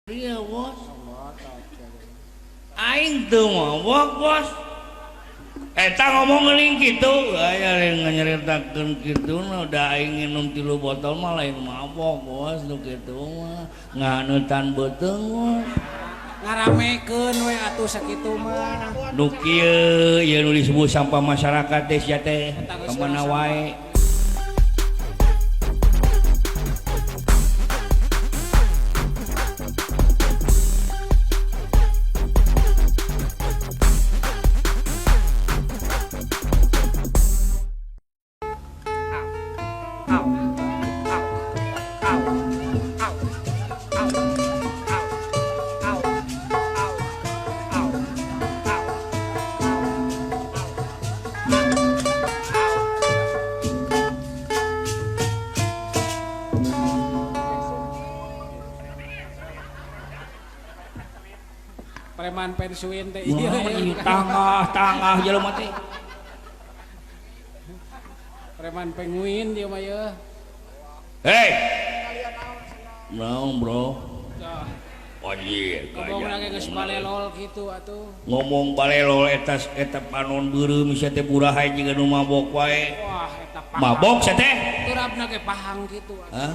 Iya bos. Aing tuh mabok bos. Eta ngomong ngeling gitu, aya nyeritakeun kitu udah aing nginum 3 botol mah lain mabok bos, nu kitu mah ngahanetan beuteung bos. Ngaramekeun we atuh sakitu mah. Nu kieu ieu nu disebut sampah masyarakat teh sia teh, kemana wae. Preman pensiun teh ieu tangah jelema teh. Preman penguin dia mah ye. Hei. Naon bro? Anjir, ngomong lagi geus balelol kitu atuh. Ngomong balelol eta panon beureum sia teh buraha jiga nu mabok wae. Wah, eta pahang. Mabok sia teh? Turapna ge pahang kitu atuh. Hah?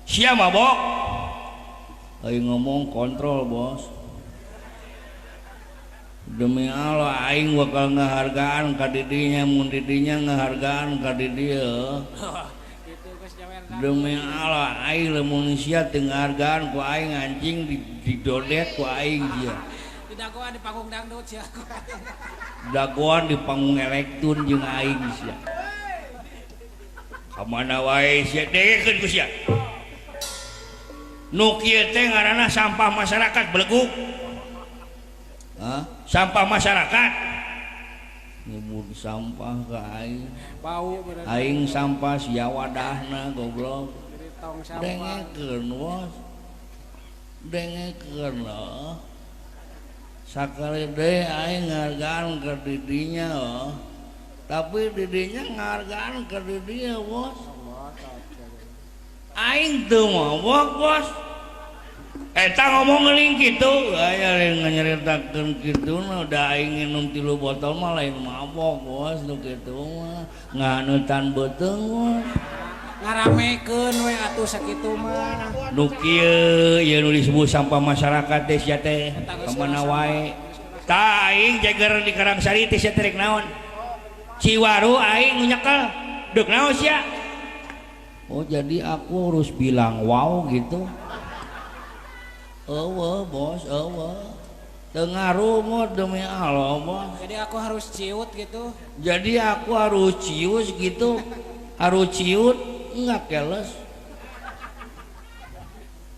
Sia mabok? Aing ngomong kontrol, Bos. Demi Allah aing bakal ngahargaan ka didinya mun didinya ngahargaan ka di dieu. Demi Allah aing lamun sia teu ngahargaan ku aing anjing didodet ku aing dia. Didagoan di panggung dangdut sia. Dagoan di panggung elektun jeung aing sia. Ka mana wae sia dengekeun ku sia. Nu kieu teh ngaranna sampah masyarakat beleguk. Hah? Sampah masyarakat nyebut sampah ke aing bau berarti aing sampah sia wadahna goblok tong sampah dengekeun bos dengekeun sakali deui aing ngargaan ke didinya tapi didinya ngargaan ke didinya bos aing teu mabok bos. Eta ngomong ngeling gitu, aya nyeritakeun kitu udah aing nginum 3 botol mah lain mabok bos, nu kitu mah ngahanetan beuteung bos. Ngaramekeun we atuh sakitu mah. Nu kieu ieu nu disebut sampah masyarakat teh sia teh, kemana wae. Tah aing jager di Karangsari teh sia teh rek naon? Ciwaru aing nu nyekel, deuk naon sia? Oh jadi aku harus bilang wow gitu. Bos, tengaruh mod demi Allah bos. Jadi aku harus ciut gitu. Jadi aku harus cius gitu, harus ciut, enggak keles.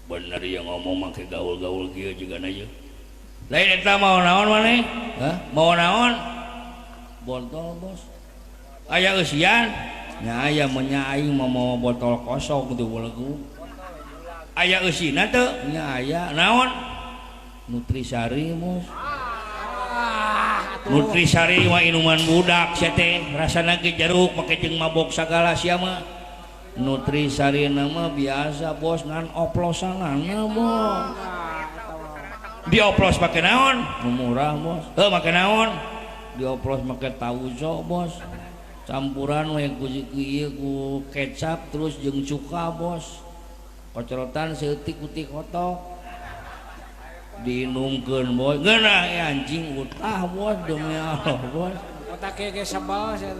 Bener yang ngomong make gaul-gaul kieu juga aja. Lain eta mau naon maneh? Hah? Mau naon? Botol bos. Aya eusian? Nya aya menya aing mau botol kosong gitu beuleug. Aya eusina teu? Nya aya. Naon? Nutrisari bos. Nutrisari mah inuman budak sia teh, rasana ge jeruk make jeung mabok sagala sia mah. Nutrisari nama biasa bos ngan oplosanana bos. Dioplos make naon? Nu murah bos. Make naon? Dioplos make tauco bos. Campuran we ku ieu ku kecap terus jeung cuka bos. Kocorotan seutik utik hotok diinumkeun bos geunah anjing utah bos demi Allah bos otak ge sabal sia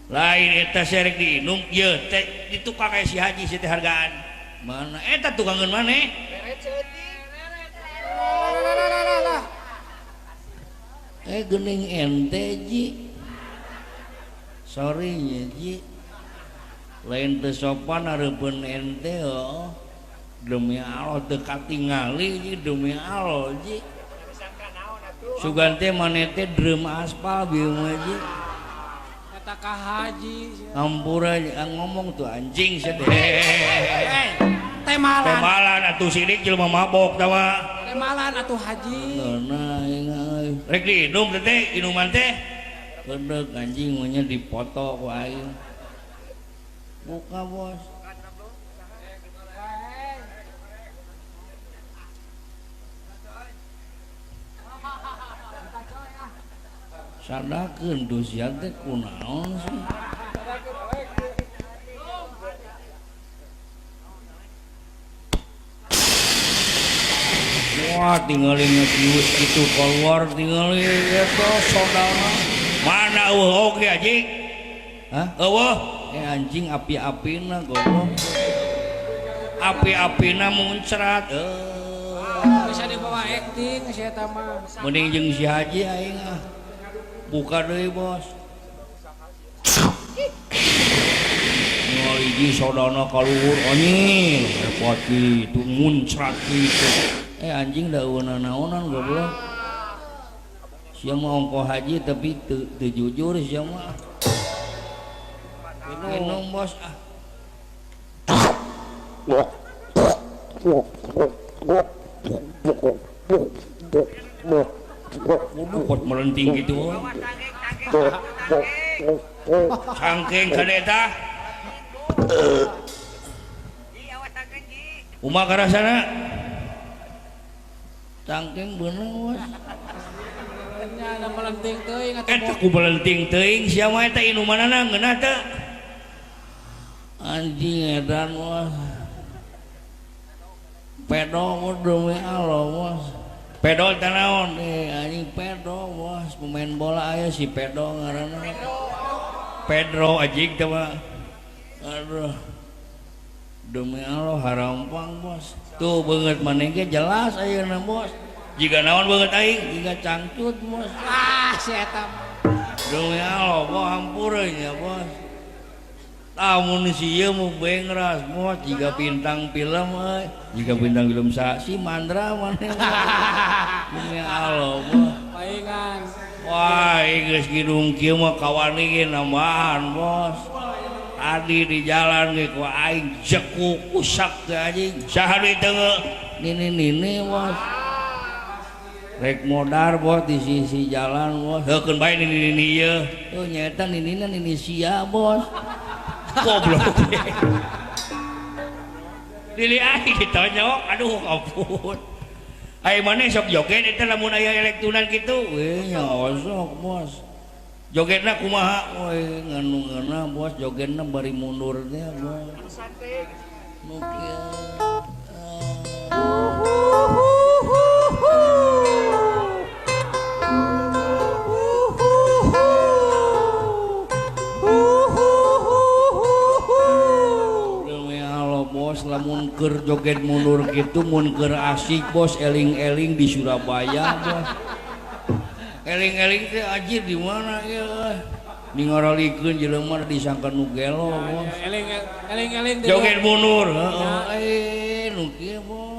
lain eta serek diinum ieu teh di tukang si haji si teh hargaan mana eta tukangeun maneh geuning ente ji sorry nya ji lain teu sopan hareupeun ente demi Allah teu katingali ji demi Allah ji sugan teh maneh teh dreum aspal bieu mah ji eta ka haji hampura ngomong tuh anjing sia teh temalan atuh sidik jelema mabok tah mah temalan atuh haji nah ingat rek diinum teh inuman teh beudeg anjing mah nya dipoto ku aing buka bos sadakeun tuh sia teh kunaon sih. Wah tinggalin ngekius gitu keluar tinggalin itu saudara mana oke anjing hah anjing api-apina goblok api-apina muncrat bisa dibawa acting si eta mah mending jeung si Haji aing buka deui bos ngal hiji saudana kaluhur anjing repot kitu muncrat kitu anjing daunna naonan goblok sia mah ongko haji tapi teu jujur sia mah minum bos pot melenting gitu cangkeng kadeta umak karasana cangkeng bener bos nya ada melenting teuing eta ku melenting teuing sia mah eta inumanana ngeunah teh anjing edan bos pedo demi Allah bos pedo teh naon anjing pedo bos pemain bola aya si pedo ngaranna Pedro anjing teh mah aduh demi Allah harampang bos tuh banget maneh ge jelas ayeuna bos jika naon banget aing jika cangcut bos si eta demi Allah bos hampureuy nya bos tamun si ieu mah bengras bos jika bintang film euy jika bintang film si Mandra maneh demi Allah bos paingan wah geus kidung kieu mah kawani nambahan bos tadi di jalan ge ku aing jekuk usak teh anjing saha deui teu nini bos rek modar bos di sisi jalan bos heukeun bae nini ieu nyaeta ninina nini sia bos goblok dili aing ditonyok aduh ampun aing maneh sok joget eta lamun aya elektunan kitu nya osok bos jogetna kumaha we nganu ngeuna bos jogetna bari mundur teh bos nu kieu demi Allah bos lamun keur joget mundur kitu mun keur asik bos eling-eling di Surabaya bos eling-eling teh anjir di mana ya ningaralikeun jelema disangka nu gelo bos eling joget mundur heeh nu kieu bos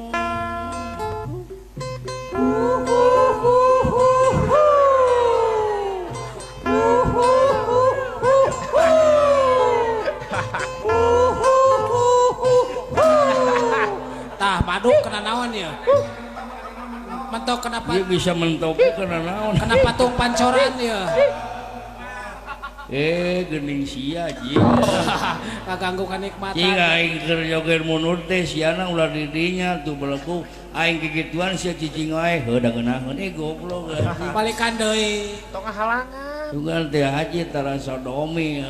tah paduk kena naon ya mentok kenapa dia bisa mentok kena naon kena patung pancoran ya geuning sia ji kaganggu kanikmatan cing aing keur joget mundur teh siana ulah di dinya tuh beleku aing kikituan sia cicing wae heuh da ngeunaheun goblok balikan deui tong halangan tunggal teh haji tara sodomi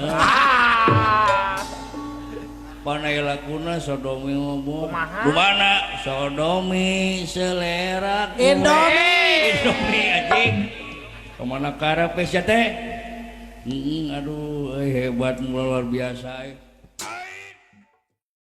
panai lakuna sodomi ngomong dumana sodomi selera Indomie anjing kemana karep sia teh aduh hebat luar biasa